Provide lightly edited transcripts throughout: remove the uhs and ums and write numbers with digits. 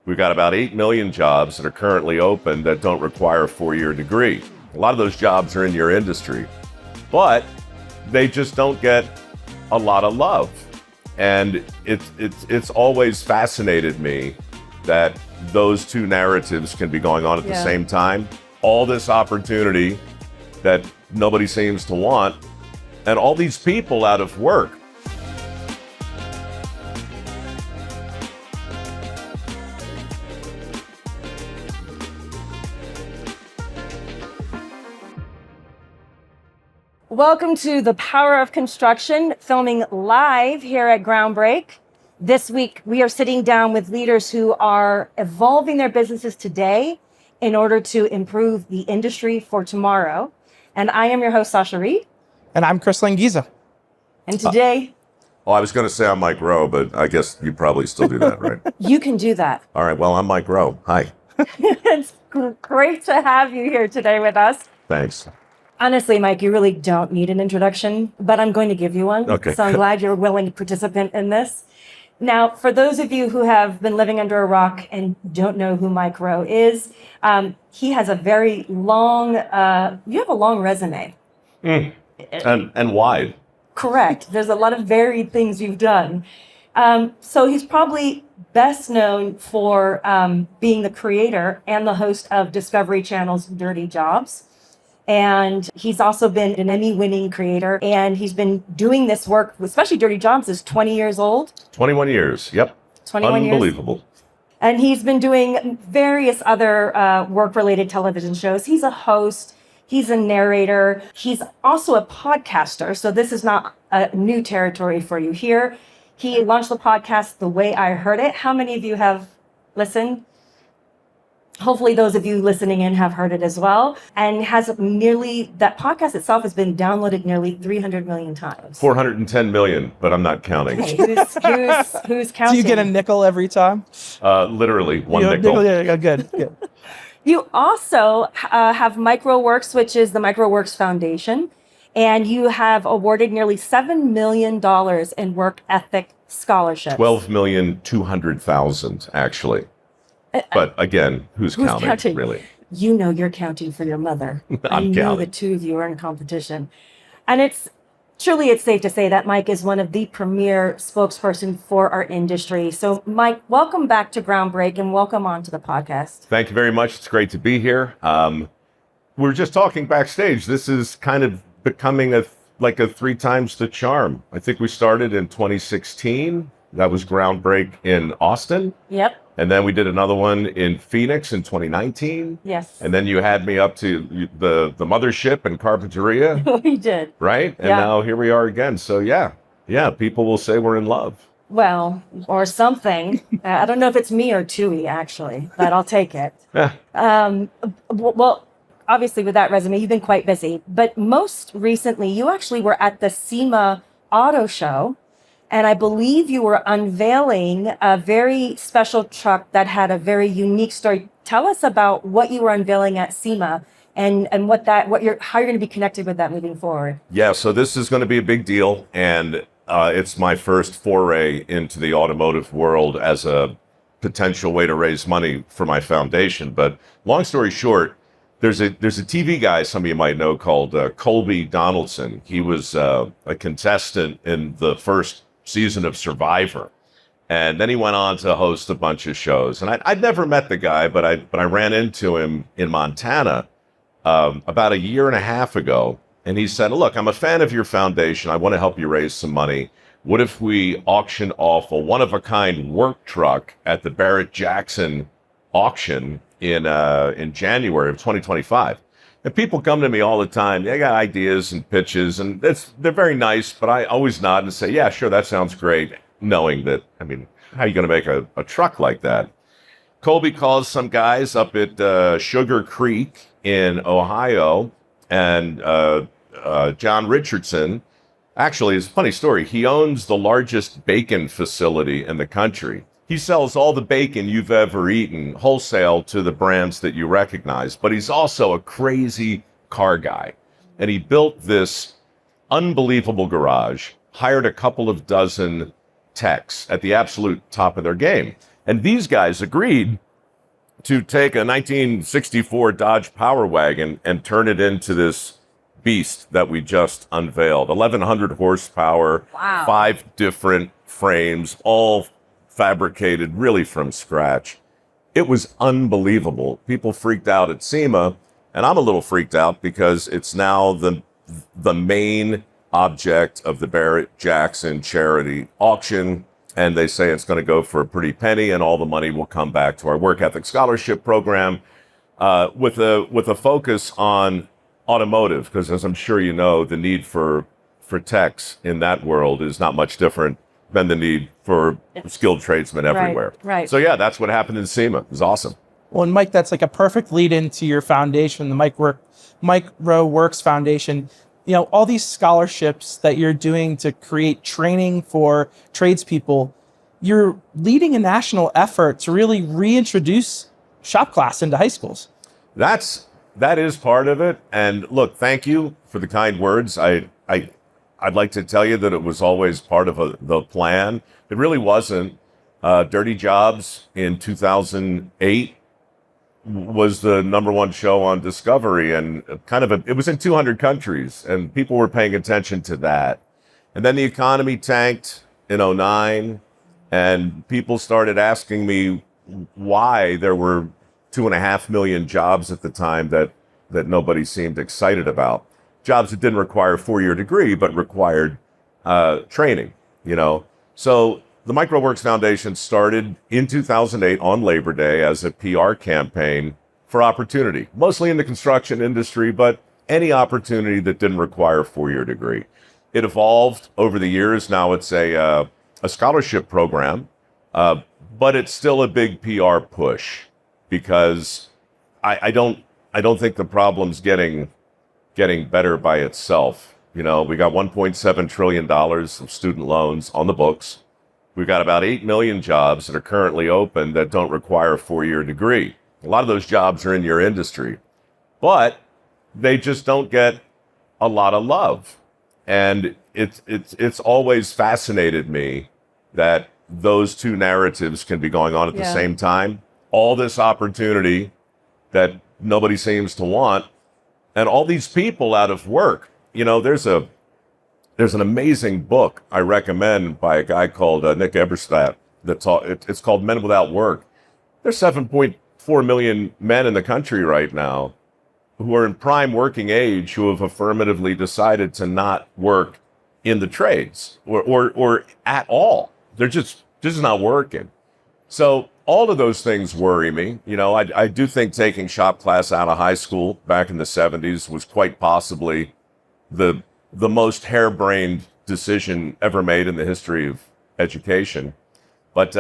We've got about 8 million jobs that are currently open that don't require a 4-year degree. A lot of those jobs are in your industry, but they just don't get a lot of love. And it's always fascinated me that those two narratives can be going on at the same time. All this opportunity that nobody seems to want, and all these people out of work. Welcome to The Power of Construction, filming live here at Groundbreak. This week, we are sitting down with leaders who are evolving their businesses today in order to improve the industry for tomorrow. And I am your host, Sasha Reed. And I'm Kris Lengieza. And today... Well, I was going to say I'm Mike Rowe, but I guess you probably still do that, right? You can do that. All right, well, I'm Mike Rowe. Hi. It's great to have you here today with us. Thanks. Honestly, Mike, you really don't need an introduction, but I'm going to give you one. Okay. So I'm glad you're a willing participant in this. Now, for those of you who have been living under a rock and don't know who Mike Rowe is, he has a very long, you have a long resume. And wide. Correct. There's a lot of varied things you've done. So he's probably best known for being the creator and the host of Discovery Channel's Dirty Jobs. And he's also been an Emmy-winning creator, and he's been doing this work, especially Dirty Jobs, is 20 years old. 21 years, yep. 21 years. Unbelievable. And he's been doing various other work-related television shows. He's a host, he's a narrator, he's also a podcaster, so this is not a new territory for you here. He launched the podcast The Way I Heard It. How many of you have listened? Hopefully those of you listening in have heard it as well, and that podcast itself has been downloaded nearly 300 million times. 410 million, but I'm not counting. Okay, who's counting? Do you get a nickel every time? Literally, one nickel. Yeah, good. You also have Mike Rowe Works, which is the Mike Rowe Works Foundation, and you have awarded nearly $7 million in work ethic scholarships. 12,200,000, actually. But again, who's counting, really? You know you're counting for your mother. I know the two of you are in competition. And it's safe to say that Mike is one of the premier spokesperson for our industry. So Mike, welcome back to Groundbreak and welcome onto the podcast. Thank you very much. It's great to be here. We were just talking backstage. This is kind of becoming a 3 times the charm. I think we started in 2016. That was Groundbreak in Austin. Yep. And then we did another one in Phoenix in 2019. Yes. And then you had me up to the mothership in Carpinteria. We did. Right? And now here we are again. So yeah, people will say we're in love. Well, or something. I don't know if it's me or Tui, actually, but I'll take it. Well, obviously with that resume, you've been quite busy. But most recently, you actually were at the SEMA Auto Show. And I believe you were unveiling a very special truck that had a very unique story. Tell us about what you were unveiling at SEMA and how you're going to be connected with that moving forward. Yeah, so this is going to be a big deal, and it's my first foray into the automotive world as a potential way to raise money for my foundation. But long story short, there's a TV guy some of you might know called Colby Donaldson. He was a contestant in the first season of Survivor, and then he went on to host a bunch of shows. And I'd never met the guy, but I ran into him in Montana about 1.5 years ago, and he said, "Look, I'm a fan of your foundation. I want to help you raise some money. What if we auction off a one-of-a-kind work truck at the Barrett-Jackson auction in January of 2025?" And people come to me all the time. They got ideas and pitches, and they're very nice, but I always nod and say, yeah, sure, that sounds great, knowing that, how are you going to make a truck like that? Colby calls some guys up at Sugar Creek in Ohio, and John Richardson, actually, it's a funny story. He owns the largest bacon facility in the country. He sells all the bacon you've ever eaten wholesale to the brands that you recognize, but he's also a crazy car guy. And he built this unbelievable garage, hired a couple of dozen techs at the absolute top of their game. And these guys agreed to take a 1964 Dodge Power Wagon and turn it into this beast that we just unveiled. 1,100 horsepower, Wow. 5 different frames, all fabricated really from scratch. It was unbelievable. People freaked out at SEMA, and I'm a little freaked out because it's now the main object of the Barrett-Jackson charity auction, and they say it's going to go for a pretty penny, and all the money will come back to our work ethic scholarship program, with a focus on automotive, because as I'm sure you know, the need for techs in that world is not much different than the need for skilled tradesmen everywhere. Right. So yeah, that's what happened in SEMA. It was awesome. Well, and Mike, that's like a perfect lead into your foundation, the Mike Rowe Works Foundation. You know, all these scholarships that you're doing to create training for tradespeople, you're leading a national effort to really reintroduce shop class into high schools. That is part of it. And look, thank you for the kind words. I'd like to tell you that it was always part of the plan. It really wasn't. Dirty Jobs in 2008 was the #1 show on Discovery, and it was in 200 countries, and people were paying attention to that. And then the economy tanked in 2009, and people started asking me why there were 2.5 million jobs at the time that nobody seemed excited about. Jobs that didn't require a 4-year degree, but required training, you know. So the Mike Rowe Works Foundation started in 2008 on Labor Day as a PR campaign for opportunity, mostly in the construction industry, but any opportunity that didn't require a 4-year degree. It evolved over the years. Now it's a scholarship program, but it's still a big PR push, because I don't think the problem's getting better by itself. You know, we got $1.7 trillion of student loans on the books. We've got about 8 million jobs that are currently open that don't require a 4-year degree. A lot of those jobs are in your industry, but they just don't get a lot of love. And it's always fascinated me that those two narratives can be going on at the same time. All this opportunity that nobody seems to want, and all these people out of work. You know, there's an amazing book I recommend by a guy called Nick Eberstadt. It's called Men Without Work. There's 7.4 million men in the country right now who are in prime working age who have affirmatively decided to not work in the trades or at all. They're just not working. So all of those things worry me. You know, I do think taking shop class out of high school back in the 70s was quite possibly the most harebrained decision ever made in the history of education. But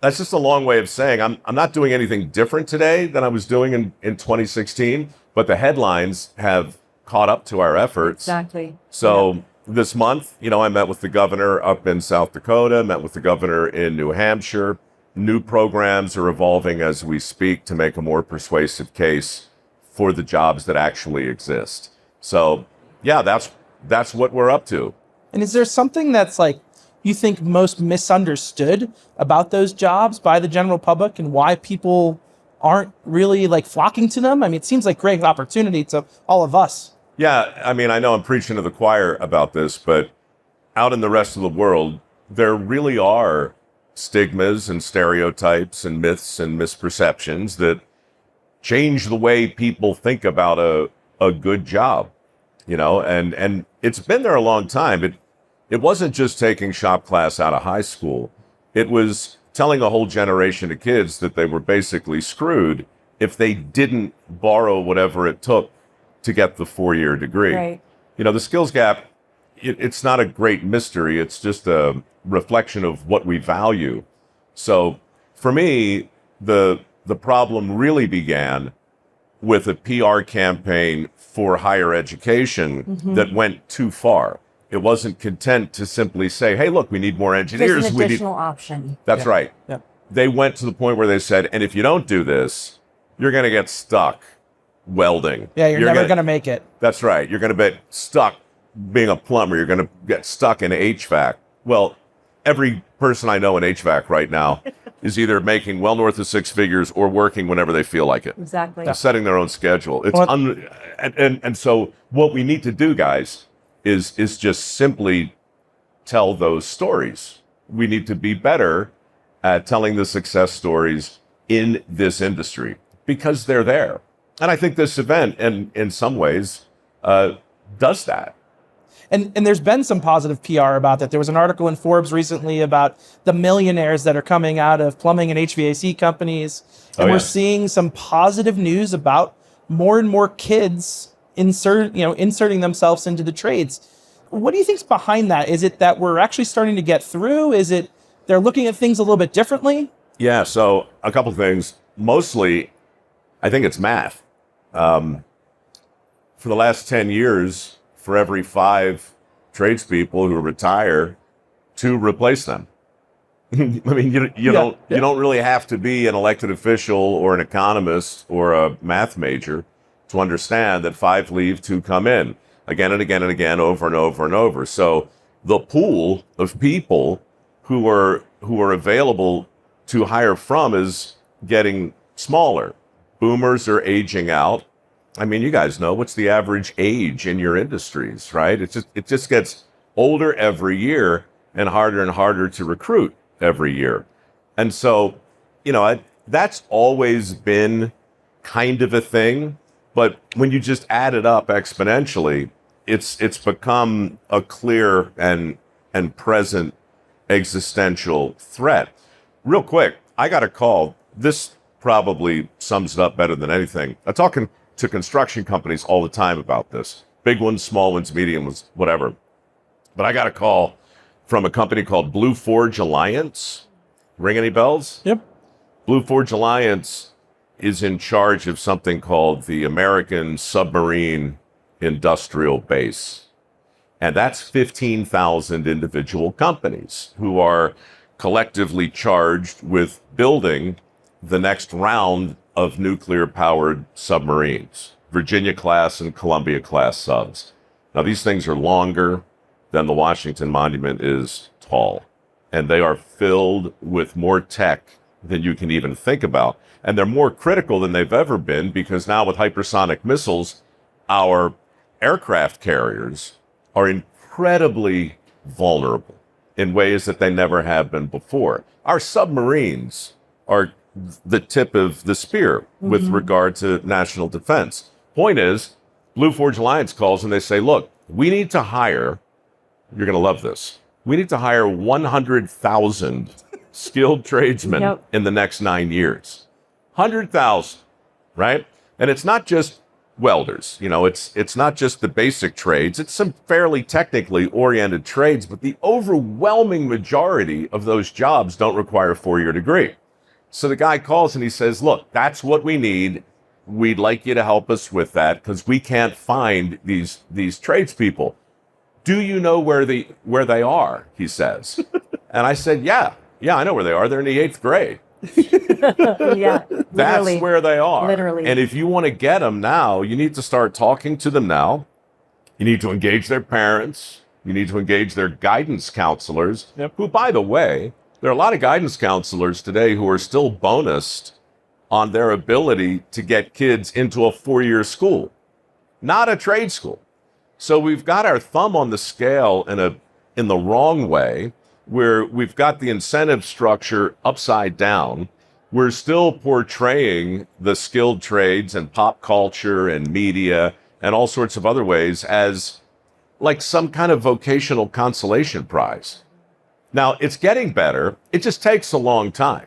that's just a long way of saying I'm not doing anything different today than I was doing in 2016, but the headlines have caught up to our efforts. Exactly. So this month, you know, I met with the governor up in South Dakota, met with the governor in New Hampshire. New programs are evolving as we speak to make a more persuasive case for the jobs that actually exist. So, yeah, that's what we're up to. And is there something that's like you think most misunderstood about those jobs by the general public, and why people aren't really like flocking to them? I mean, it seems like great opportunity to all of us. Yeah, I mean, I know I'm preaching to the choir about this, but out in the rest of the world, there really are stigmas and stereotypes and myths and misperceptions that change the way people think about a good job, you know, and it's been there a long time. It wasn't just taking shop class out of high school. It was telling a whole generation of kids that they were basically screwed if they didn't borrow whatever it took to get the 4-year degree. Right. You know, the skills gap, it's not a great mystery. It's just a reflection of what we value. So for me, the problem really began with a PR campaign for higher education that went too far. It wasn't content to simply say, hey, look, we need more engineers. There's an additional option. That's right. Yeah. They went to the point where they said, and if you don't do this, you're going to get stuck welding. Yeah, you're never going to make it. That's right. You're going to get stuck being a plumber. You're going to get stuck in HVAC. Well, every person I know in HVAC right now is either making well north of six figures or working whenever they feel like it. Exactly. They're setting their own schedule. It's and so what we need to do, guys, is just simply tell those stories. We need to be better at telling the success stories in this industry because they're there. And I think this event, and in some ways, does that. And there's been some positive PR about that. There was an article in Forbes recently about the millionaires that are coming out of plumbing and HVAC companies. And we're seeing some positive news about more and more kids inserting themselves into the trades. What do you think's behind that? Is it that we're actually starting to get through? Is it they're looking at things a little bit differently? Yeah, so a couple things. Mostly, I think it's math. For the last 10 years, for every 5 tradespeople who retire, 2 replace them. I mean, you don't really have to be an elected official or an economist or a math major to understand that 5 leave, 2 come in again and again and again, over and over and over. So the pool of people who are available to hire from is getting smaller. Boomers are aging out. I mean, you guys know what's the average age in your industries, right? It just gets older every year and harder to recruit every year. And so, that's always been kind of a thing. But when you just add it up exponentially, it's become a clear and present existential threat. Real quick, I got a call. This probably sums it up better than anything. I'm talking to construction companies all the time about this. Big ones, small ones, medium ones, whatever. But I got a call from a company called Blue Forge Alliance. Ring any bells? Yep. Blue Forge Alliance is in charge of something called the American Submarine Industrial Base. And that's 15,000 individual companies who are collectively charged with building the next round of nuclear-powered submarines, Virginia-class and Columbia-class subs. Now, these things are longer than the Washington Monument is tall, and they are filled with more tech than you can even think about. And they're more critical than they've ever been because now with hypersonic missiles, our aircraft carriers are incredibly vulnerable in ways that they never have been before. Our submarines are the tip of the spear with regard to national defense. Point is, Blue Forge Alliance calls and they say, look, we need to hire, you're going to love this, we need to hire 100,000 skilled tradesmen in the next 9 years. 100,000, right? And it's not just welders, it's not just the basic trades, it's some fairly technically oriented trades, but the overwhelming majority of those jobs don't require a 4-year degree. So the guy calls and he says, look, that's what we need. We'd like you to help us with that because we can't find these tradespeople. Do you know where they are? He says. And I said, yeah, I know where they are. They're in the 8th grade. Yeah, That's where they are. Literally. And if you want to get them now, you need to start talking to them now. You need to engage their parents. You need to engage their guidance counselors, who, by the way, there are a lot of guidance counselors today who are still bonused on their ability to get kids into a 4-year school, not a trade school. So we've got our thumb on the scale in the wrong way, where we've got the incentive structure upside down. We're still portraying the skilled trades and pop culture and media and all sorts of other ways as like some kind of vocational consolation prize. Now, it's getting better. It just takes a long time.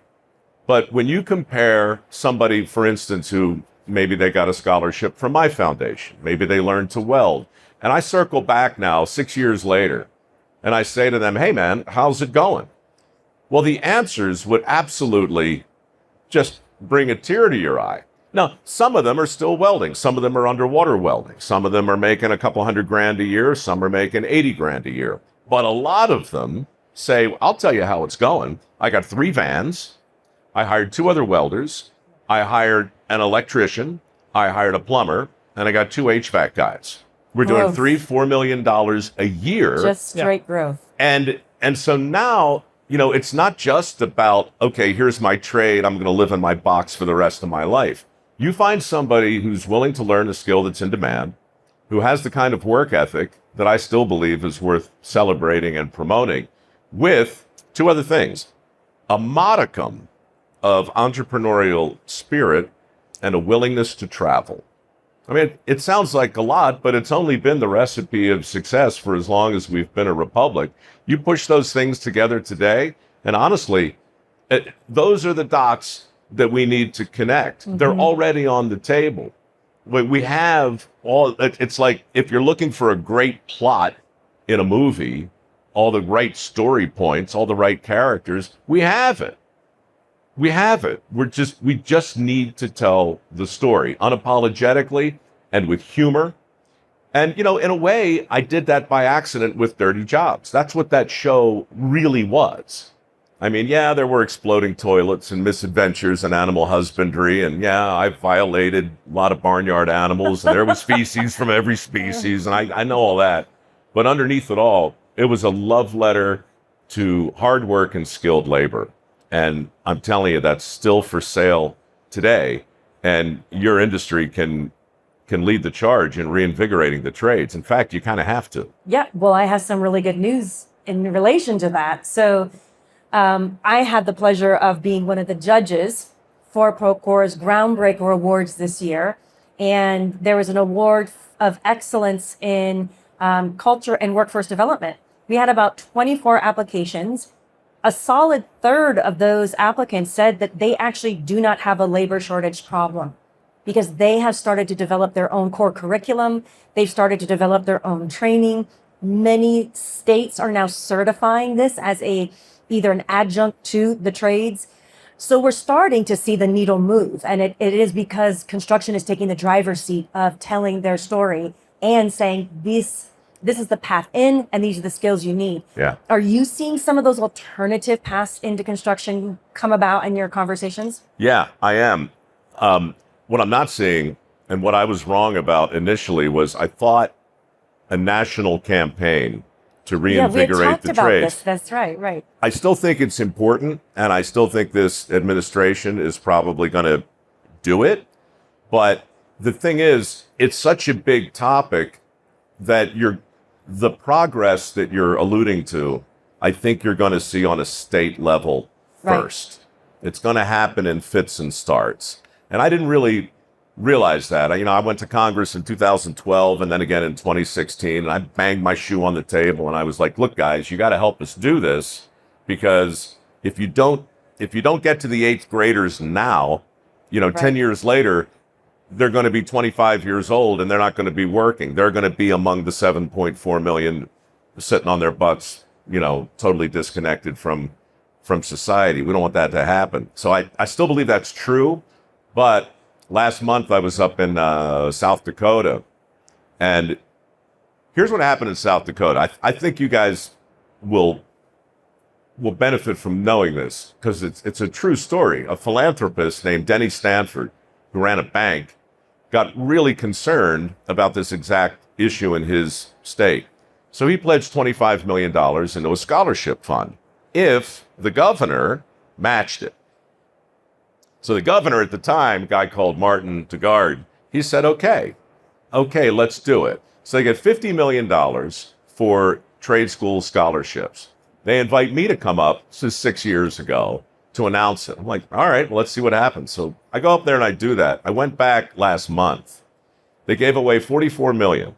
But when you compare somebody, for instance, who maybe they got a scholarship from my foundation, maybe they learned to weld, and I circle back now 6 years later, and I say to them, hey, man, how's it going? Well, the answers would absolutely just bring a tear to your eye. Now, some of them are still welding. Some of them are underwater welding. Some of them are making a couple $100,000 a year. Some are making $80,000 a year. But a lot of them say, I'll tell you how it's going. I got 3 vans. I hired 2 other welders. I hired an electrician. I hired a plumber. And I got 2 HVAC guys. We're doing $3-4 million a year. Just straight growth. And so now, it's not just about, okay, here's my trade. I'm going to live in my box for the rest of my life. You find somebody who's willing to learn a skill that's in demand, who has the kind of work ethic that I still believe is worth celebrating and promoting, with two other things: a modicum of entrepreneurial spirit and a willingness to travel. I mean, it sounds like a lot, but it's only been the recipe of success for as long as we've been a republic. You push those things together today, and honestly, those are the dots that we need to connect. Mm-hmm. They're already on the table. We have all, it's like if you're looking for a great plot in a movie, all the right story points, all the right characters, we have it. We have it. We just need to tell the story unapologetically and with humor. And, in a way, I did that by accident with Dirty Jobs. That's what that show really was. I mean, yeah, there were exploding toilets and misadventures and animal husbandry. And yeah, I violated a lot of barnyard animals, and there was feces from every species. And I know all that. But underneath it all, it was a love letter to hard work and skilled labor. And I'm telling you, that's still for sale today. And your industry can lead the charge in reinvigorating the trades. In fact, you kind of have to. Yeah, well, I have some really good news in relation to that. So I had the pleasure of being one of the judges for Procore's Groundbreaker Awards this year. And there was an award of excellence in culture and workforce development. We had about 24 applications. A solid third of those applicants said that they actually do not have a labor shortage problem because they have started to develop their own core curriculum. They've started to develop their own training. Many states are now certifying this as either an adjunct to the trades. So we're starting to see the needle move. And it is because construction is taking the driver's seat of telling their story and saying this is the path in, and these are the skills you need. Yeah. Are you seeing some of those alternative paths into construction come about in your conversations? Yeah, I am. What I'm not seeing, and what I was wrong about initially, was I thought a national campaign to reinvigorate the trades. This. That's right. I still think it's important, and I still think this administration is probably going to do it. But the thing is, it's such a big topic that the progress that you're alluding to, I think you're going to see on a state level first. Right. It's going to happen in fits and starts. And I didn't really realize that. I went to Congress in 2012 and then again in 2016, and I banged my shoe on the table and I was like, look, guys, you got to help us do this, because if you don't get to the 8th graders now, 10 years later, they're going to be 25 years old and they're not going to be working. They're going to be among the 7.4 million sitting on their butts, totally disconnected from society. We don't want that to happen. So I still believe that's true. But last month I was up in South Dakota, and here's what happened in South Dakota. I think you guys will benefit from knowing this, because it's a true story. A philanthropist named Denny Stanford, who ran a bank, got really concerned about this exact issue in his state. So he pledged $25 million into a scholarship fund if the governor matched it. So the governor at the time, a guy called Martin Dugard, he said, okay, let's do it. So they get $50 million for trade school scholarships. They invite me to come up, this is 6 years ago, to announce it. I'm like, all right, well, let's see what happens. So I go up there and I do that. I went back last month. They gave away $44 million.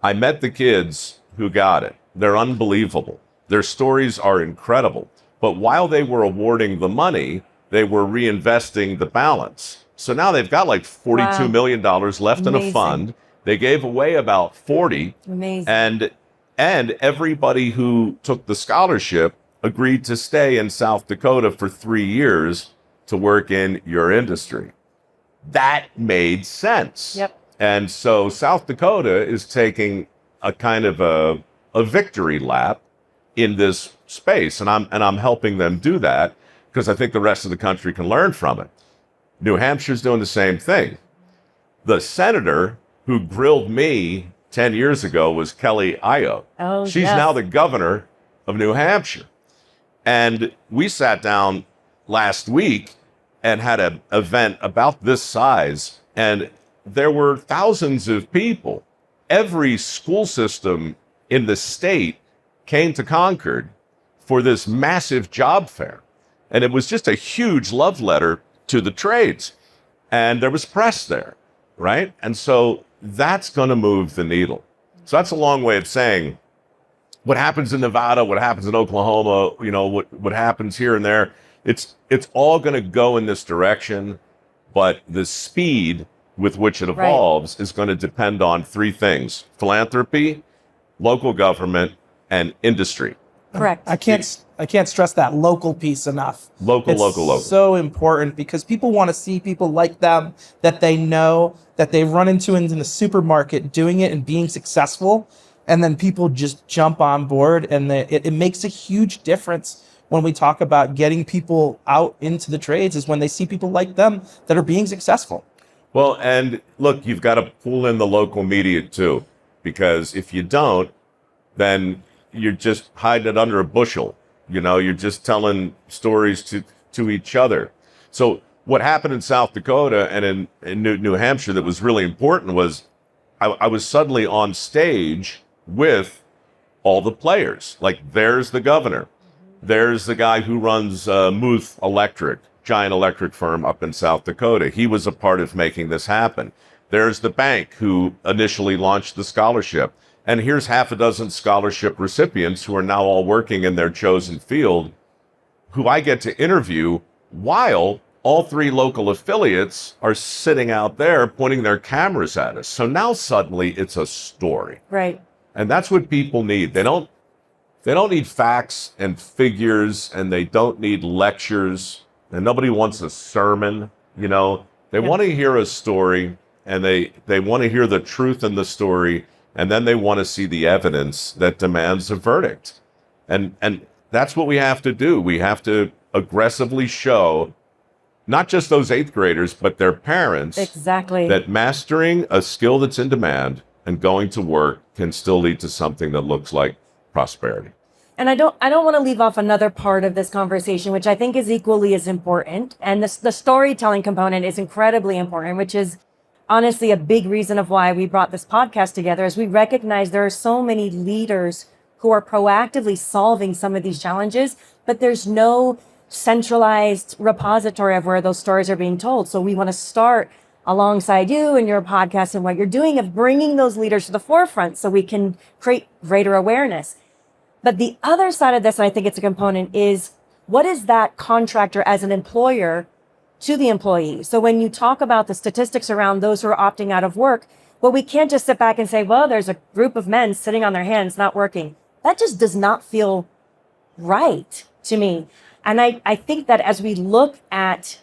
I met the kids who got it. They're unbelievable. Their stories are incredible. But while they were awarding the money, they were reinvesting the balance. So now they've got like $42 million left in a fund. They gave away about 40. Amazing. And everybody who took the scholarship agreed to stay in South Dakota for 3 years to work in your industry. That made sense. Yep. And so South Dakota is taking a kind of a victory lap in this space, and I'm helping them do that because I think the rest of the country can learn from it. New Hampshire's doing the same thing. The senator who grilled me 10 years ago was Kelly Ayotte. Oh, She's now the governor of New Hampshire. And we sat down last week and had an event about this size, and there were thousands of people. Every school system in the state came to Concord for this massive job fair. And it was just a huge love letter to the trades. And there was press there, right? And so that's going to move the needle. So that's a long way of saying what happens in Nevada, what happens in Oklahoma, you know, what happens here and there. It's all going to go in this direction, but the speed with which it evolves is going to depend on three things: philanthropy, local government, and industry. Correct. I can't stress that local piece enough. Local. So important, because people want to see people like them that they know, that they run into in the supermarket doing it and being successful. And then people just jump on board, and it makes a huge difference when we talk about getting people out into the trades, is when they see people like them that are being successful. Well, and look, you've got to pull in the local media too, because if you don't, then you're just hiding it under a bushel. You know, you're just telling stories to each other. So what happened in South Dakota and in New Hampshire that was really important was I was suddenly on stage with all the players. Like, there's the governor. There's the guy who runs Muth Electric, giant electric firm up in South Dakota. He was a part of making this happen. There's the bank who initially launched the scholarship. And here's half a dozen scholarship recipients who are now all working in their chosen field, who I get to interview while all three local affiliates are sitting out there pointing their cameras at us. So now suddenly it's a story. Right. And that's what people need. They don't need facts and figures, and they don't need lectures, and nobody wants a sermon, you know. They want to hear a story, and they want to hear the truth in the story, and then they want to see the evidence that demands a verdict. And that's what we have to do. We have to aggressively show not just those eighth graders, but their parents, exactly, that mastering a skill that's in demand and going to work can still lead to something that looks like prosperity. And I don't want to leave off another part of this conversation, which I think is equally as important. And the storytelling component is incredibly important, which is honestly a big reason of why we brought this podcast together, is we recognize there are so many leaders who are proactively solving some of these challenges, but there's no centralized repository of where those stories are being told. So we want to start alongside you and your podcast and what you're doing of bringing those leaders to the forefront so we can create greater awareness. But the other side of this, and I think it's a component, is what is that contractor as an employer to the employee? So when you talk about the statistics around those who are opting out of work, well, we can't just sit back and say, well, there's a group of men sitting on their hands not working. That just does not feel right to me. And I think that as we look at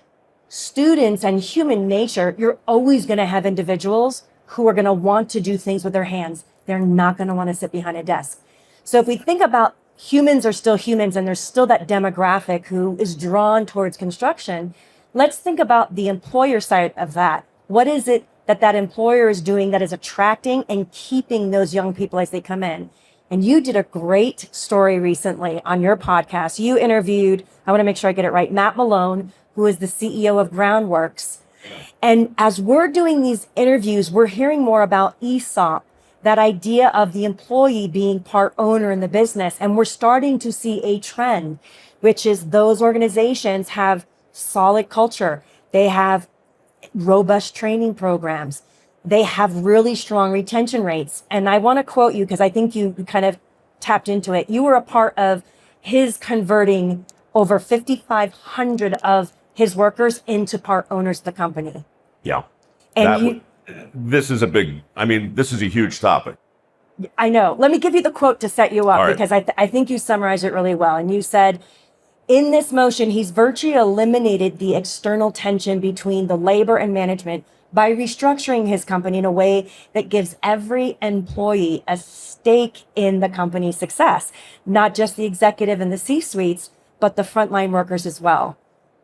students and human nature, you're always going to have individuals who are going to want to do things with their hands. They're not going to want to sit behind a desk. So if we think about humans are still humans and there's still that demographic who is drawn towards construction, let's think about the employer side of that. What is it that employer is doing that is attracting and keeping those young people as they come in? And you did a great story recently on your podcast. You interviewed, I want to make sure I get it right, Matt Malone, who is the CEO of Groundworks. And as we're doing these interviews, we're hearing more about ESOP, that idea of the employee being part owner in the business. And we're starting to see a trend, which is those organizations have solid culture. They have robust training programs. They have really strong retention rates. And I want to quote you because I think you kind of tapped into it. You were a part of his converting over 5,500 of his workers into part owners of the company. Yeah. And this is a huge topic. I know. Let me give you the quote to set you up, right, because I think you summarized it really well. And you said, in this motion, he's virtually eliminated the external tension between the labor and management by restructuring his company in a way that gives every employee a stake in the company's success, not just the executive and the C-suites, but the frontline workers as well.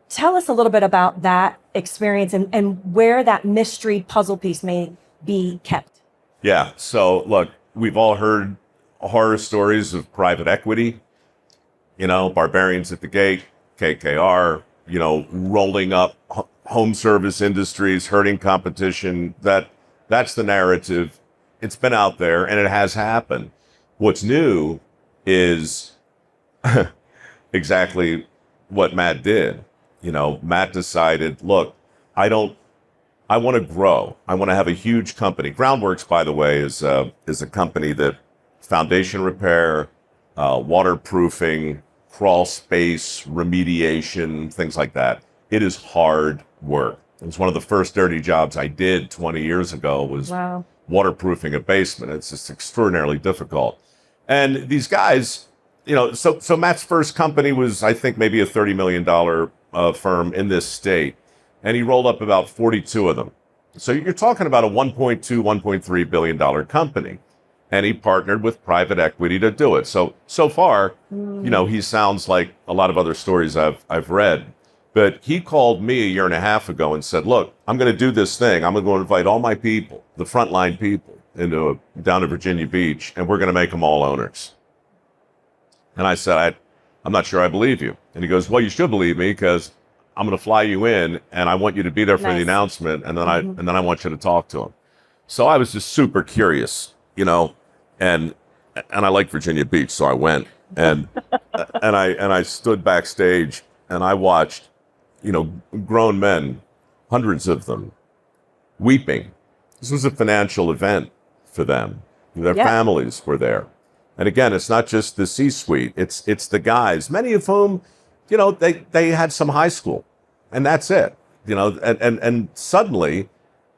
Tell us a little bit about that experience and where that mystery puzzle piece may be kept. Yeah. So look, we've all heard horror stories of private equity. Barbarians at the Gate, KKR, rolling up home service industries, hurting competition. That's the narrative. It's been out there and it has happened. What's new is exactly what Matt did. Matt decided, look, I want to grow. I want to have a huge company. Groundworks, by the way, is a company that foundation repair, waterproofing, crawl space, remediation, things like that. It is hard work. It was one of the first dirty jobs I did 20 years ago was Wow. waterproofing a basement. It's just extraordinarily difficult. And these guys, so Matt's first company was, I think, maybe a $30 million firm in this state. And he rolled up about 42 of them. So you're talking about a $1.2, $1.3 billion company. And he partnered with private equity to do it. So far, he sounds like a lot of other stories I've read. But he called me a year and a half ago and said, look, I'm going to do this thing. I'm going to go invite all my people, the frontline people, down to Virginia Beach, and we're going to make them all owners. And I said, I'm not sure I believe you. And he goes, well, you should believe me because I'm going to fly you in and I want you to be there for the announcement. And then I want you to talk to him. So I was just super curious, and I like Virginia Beach. So I went and I stood backstage and I watched, grown men, hundreds of them, weeping. This was a financial event for them. Their families were there. And again, it's not just the C-suite. It's the guys, many of whom, they had some high school and that's it, and suddenly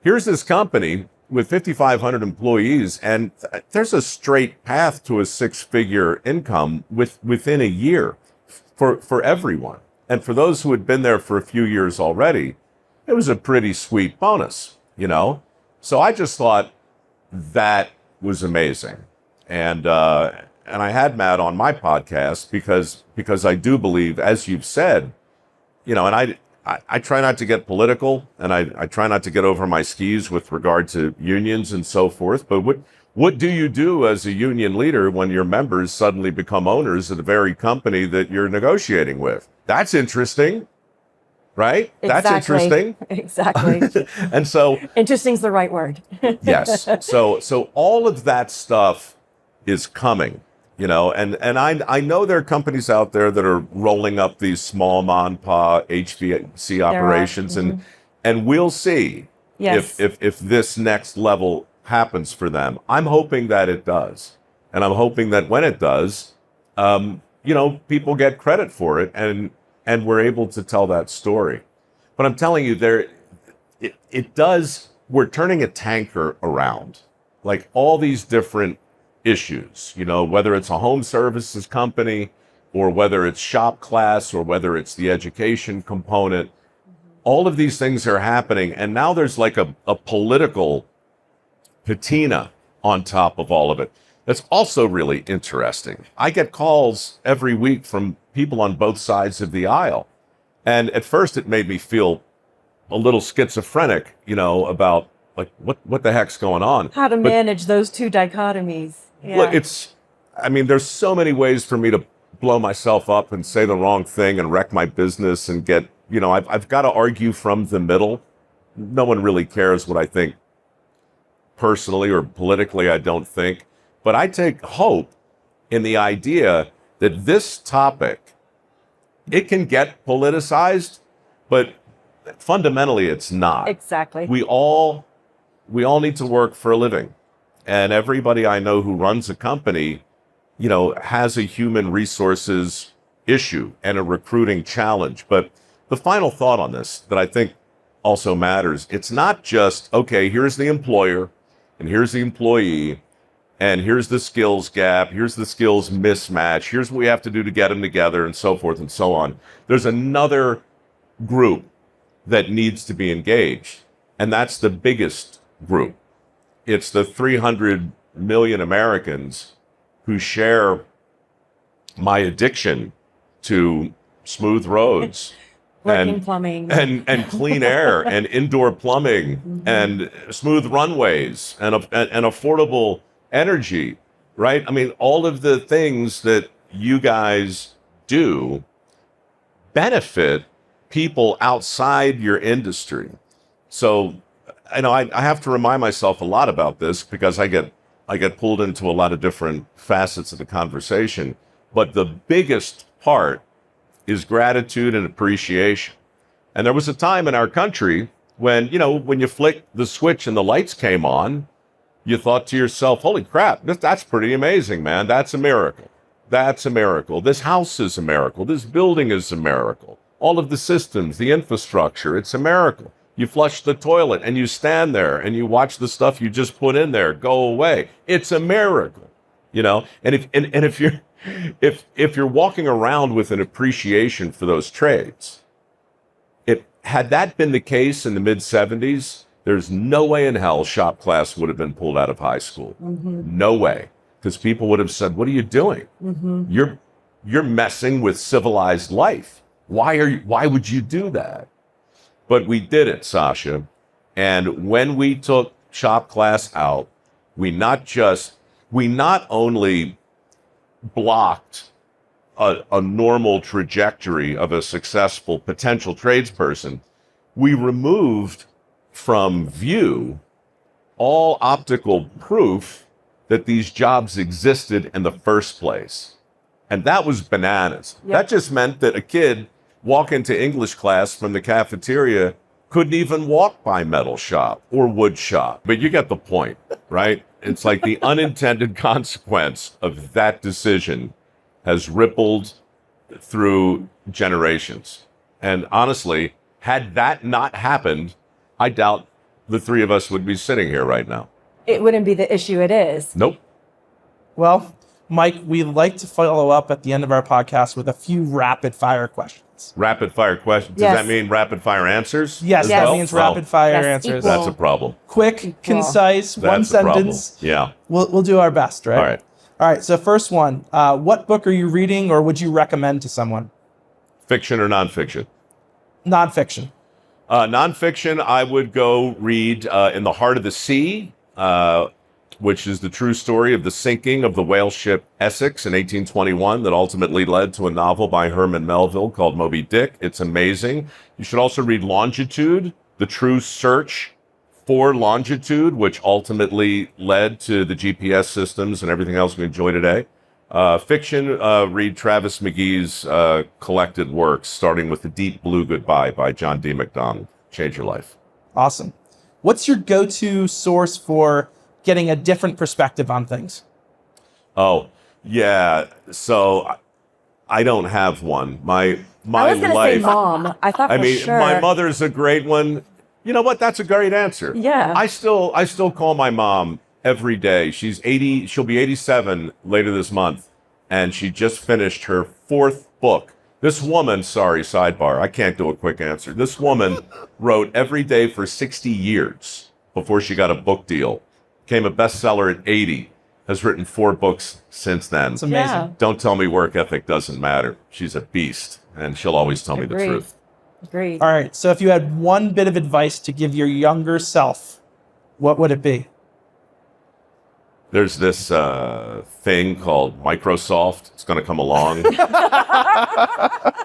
here's this company with 5,500 employees and there's a straight path to a six-figure income within a year for everyone. And for those who had been there for a few years already, it was a pretty sweet bonus, So I just thought that was amazing. And I had Matt on my podcast because I do believe, as you've said, and I try not to get political and I try not to get over my skis with regard to unions and so forth. But what do you do as a union leader when your members suddenly become owners of the very company that you're negotiating with? That's interesting, right? Exactly. That's interesting. Exactly. And so interesting's the right word. yes. So all of that stuff is coming, and I know there are companies out there that are rolling up these small mom pa HVAC operations, and we'll see if this next level happens for them. I'm hoping that it does. And I'm hoping that when it does, people get credit for it and we're able to tell that story. But I'm telling you, it does, we're turning a tanker around, like all these different issues, whether it's a home services company or whether it's shop class or whether it's the education component, all of these things are happening. And now there's like a political patina on top of all of it. That's also really interesting. I get calls every week from people on both sides of the aisle. And at first it made me feel a little schizophrenic, about like what the heck's going on. How to manage those two dichotomies. Yeah. Look, there's so many ways for me to blow myself up and say the wrong thing and wreck my business and get, I've got to argue from the middle. No one really cares what I think personally or politically, I don't think. But I take hope in the idea that this topic, it can get politicized, but fundamentally it's not. Exactly. We all need to work for a living. And everybody I know who runs a company, has a human resources issue and a recruiting challenge. But the final thought on this that I think also matters, it's not just, okay, here's the employer and here's the employee and here's the skills gap, here's the skills mismatch, here's what we have to do to get them together and so forth and so on. There's another group that needs to be engaged, and that's the biggest group. It's the 300 million Americans who share my addiction to smooth roads Working plumbing and clean air and indoor plumbing and smooth runways and affordable energy, right? I mean, all of the things that you guys do benefit people outside your industry. So, I have to remind myself a lot about this because I get pulled into a lot of different facets of the conversation. But the biggest part is gratitude and appreciation. And there was a time in our country when, when you flicked the switch and the lights came on, you thought to yourself, holy crap, that's pretty amazing, man. That's a miracle. That's a miracle. This house is a miracle. This building is a miracle. All of the systems, the infrastructure, it's a miracle. You flush the toilet and you stand there and you watch the stuff you just put in there go away. It's a miracle, And if you're walking around with an appreciation for those trades, had that been the case in the mid-'70s, there's no way in hell shop class would have been pulled out of high school. Mm-hmm. No way. Because people would have said, what are you doing? Mm-hmm. You're messing with civilized life. Why would you do that? But we did it, Sasha. And when we took shop class out, we not only blocked a normal trajectory of a successful potential tradesperson, we removed from view all optical proof that these jobs existed in the first place. And that was bananas. Yep. That just meant that a kid walk into English class from the cafeteria couldn't even walk by metal shop or wood shop. But you get the point, right? It's like the unintended consequence of that decision has rippled through generations. And honestly, had that not happened, I doubt the three of us would be sitting here right now. It wouldn't be the issue it is. Nope. Well, Mike, we'd like to follow up at the end of our podcast with a few rapid fire questions. Rapid fire questions? Yes. Does that mean rapid fire answers? Yes, that means rapid fire Yes, answers. equal. That's a problem. Quick, concise, one That's a problem. sentence. Yeah. We'll do our best, right? All right. All right, so first one, what book are you reading or would you recommend to someone? Fiction or nonfiction? Nonfiction. Nonfiction, I would go read In the Heart of the Sea, which is the true story of the sinking of the whale ship Essex in 1821 that ultimately led to a novel by Herman Melville called Moby Dick. It's amazing. You should also read Longitude, the true search for longitude, which ultimately led to the GPS systems and everything else we enjoy today. Fiction, read Travis McGee's collected works, starting with The Deep Blue Goodbye by John D. MacDonald. Change your life. Awesome. What's your go-to source for getting a different perspective on things? Oh, yeah. So I don't have one. My I was going to say life. mom. I thought for sure. My mother's a great one. You know what? That's a great answer. Yeah. I still call my mom every day. She's 80. She'll be 87 later this month, and she just finished her 4th book. This woman, sorry, sidebar, I can't do a quick answer. This woman wrote every day for 60 years before she got a book deal. Became a bestseller at 80. Has written 4 books since then. It's amazing. Yeah. Don't tell me work ethic doesn't matter. She's a beast, and she'll always tell me the Agreed. truth. Agreed. All right, so if you had one bit of advice to give your younger self, what would it be? There's this thing called Microsoft. It's going to come along.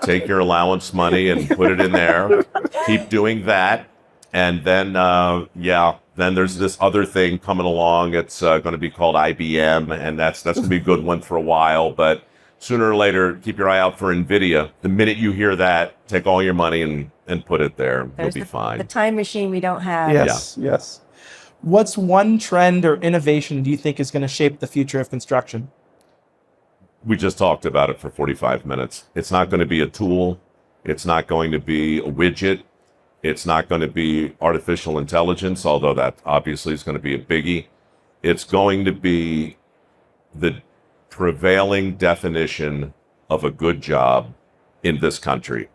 Take your allowance money and put it in there. Keep doing that. And then, then there's this other thing coming along. It's going to be called IBM, and that's going to be a good one for a while. But sooner or later, keep your eye out for NVIDIA. The minute you hear that, take all your money and put it there. There's You'll be fine. The time machine we don't have. Yes. What's one trend or innovation do you think is going to shape the future of construction? We just talked about it for 45 minutes. It's not going to be a tool. It's not going to be a widget. It's not going to be artificial intelligence, although that obviously is going to be a biggie. It's going to be the prevailing definition of a good job in this country.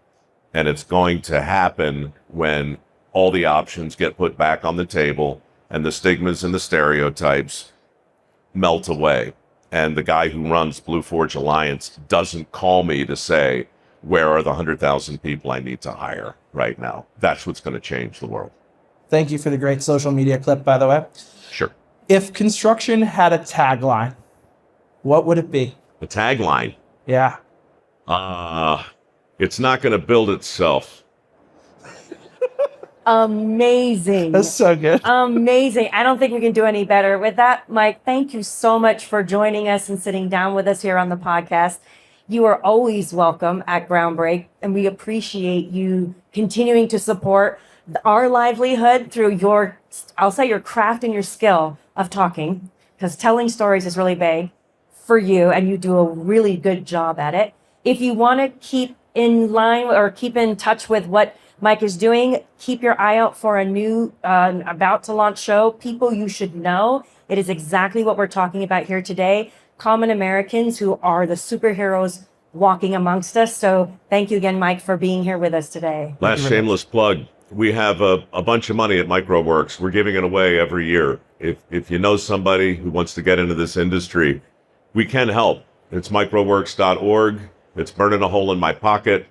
And it's going to happen when all the options get put back on the table and the stigmas and the stereotypes melt away. And the guy who runs Blue Forge Alliance doesn't call me to say, where are the 100,000 people I need to hire right now? That's what's going to change the world. Thank you for the great social media clip, by the way. Sure. If construction had a tagline, what would it be? The tagline. Yeah. It's not going to build itself. Amazing. That's so good. Amazing. I don't think we can do any better. With that, Mike, thank you so much for joining us and sitting down with us here on the podcast. You are always welcome at Groundbreak, and we appreciate you continuing to support our livelihood through your, I'll say, your craft and your skill of talking, because telling stories is really big for you, and you do a really good job at it. If you want to keep in line or keep in touch with what Mike is doing, keep your eye out for a new about to launch show, People You Should Know. It is exactly what we're talking about here today. Common Americans who are the superheroes walking amongst us. So thank you again, Mike, for being here with us today. Last shameless plug. We have a bunch of money at MicroWorks. We're giving it away every year. If you know somebody who wants to get into this industry, we can help. It's microworks.org. It's burning a hole in my pocket.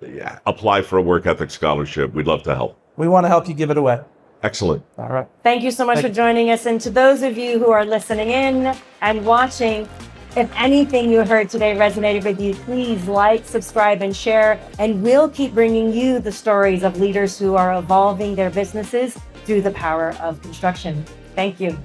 Yeah, apply for a work ethic scholarship. We'd love to help. We want to help you give it away. Excellent. All right. Thank you so much for joining us. And to those of you who are listening in and watching, if anything you heard today resonated with you, please like, subscribe, and share. And we'll keep bringing you the stories of leaders who are evolving their businesses through the power of construction. Thank you.